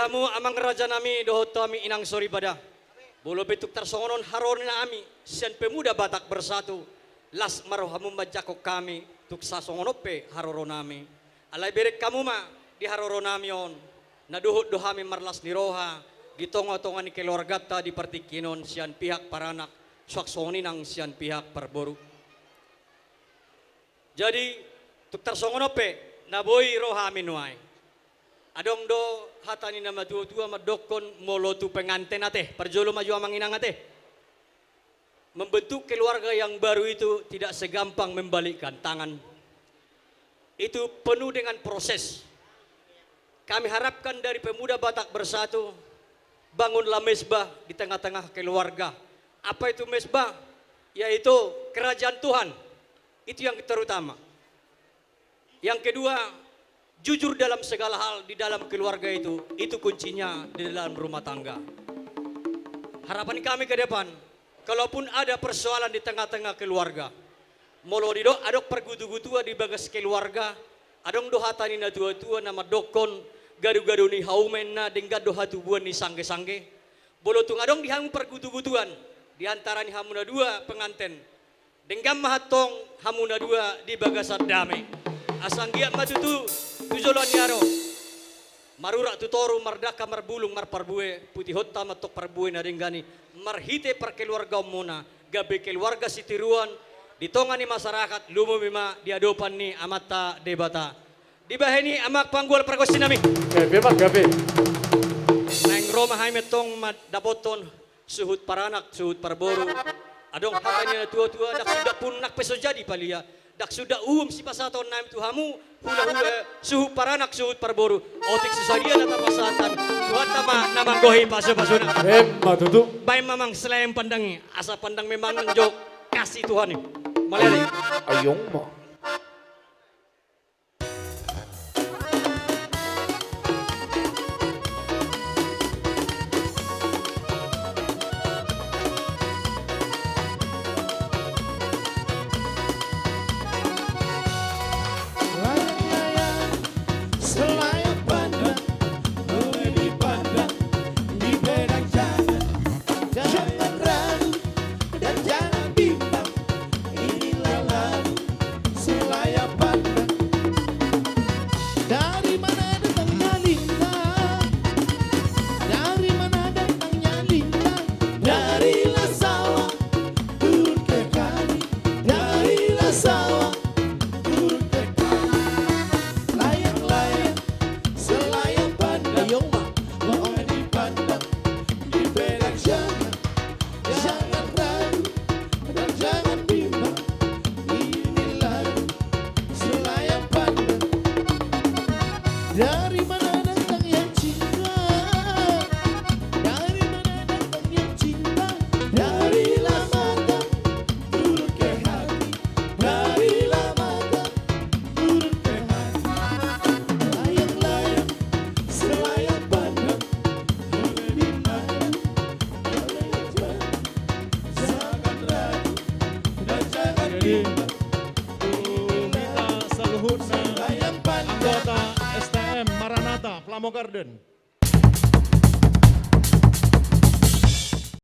kamu amang raja nami dohot kami inang sori pada. Bolo betuk tersongonon haron na ami sian pemuda Batak bersatu. Las marohamu majakok kami tuk sasongonope haroro nami. Alay berek kamu ma di haroro nami on. Naduhut dohami marlas ni roha. Gitonga-tonga ni keluarga ta di partikinon sian pihak paranak. Suaksoni nang sian pihak perboru. Jadi tuk tersongonope naboy roha minuay. Adong do hatani nama tua-tua madokon molotu pengantin ate, perjolo maju amang inang ate. Membentuk keluarga yang baru itu tidak segampang membalikkan tangan. Itu penuh dengan proses. Kami harapkan dari pemuda Batak Bersatu, bangunlah mesbah di tengah-tengah keluarga. Apa itu mesbah? Yaitu kerajaan Tuhan. Itu yang terutama. Yang kedua, jujur dalam segala hal di dalam keluarga itu kuncinya di dalam rumah tangga. Harapan kami ke depan, kalaupun ada persoalan di tengah-tengah keluarga, molo di dok adok pergutu-gutua di bagas keluarga, adong dohatani na tua-tua nama dokon, garu-garu ni haumen na denggat dohatubuan ni sangge-sangge, bolo tung adong dihamu pergutu-gutuan, di antara ni hamuna dua penganten, denggam mahatong hamuna dua di bagasat damai. Asang giat matutu tujolon yaro marurak tutoru mardaka marbulung marparbue putih hotta matok parbue na ringgani marhite per keluarga umuna gabe keluarga sitiruan ditongani masyarakat lumumima diadopan ni amata debata dibaheni amak panggul pergosi nami gabe mak gabe nang Roma hai metong dapoton suhut paranak suhut parboru adong hatanya tua-tua dak sudah pun nak peso jadi palia dak sudah si pasaton naim tuhamu hula-hula suhu paranak suhut parboru otik sesadia nata pasatan tuhan namang gohi paso-pasona matutu baik mamang selain pandangi asa pandang memang menjok kasih Tuhan nih malele ayong mo dari mana datang yang cinta dari mana datang yang cinta dari mata turun ke hati dari mata turun ke hati layang-layang selayang pandang boleh di mana boleh jangan ragu dan jangan bimbang minta seluhurna layang pandang anggota STM Maranatha Plamo Garden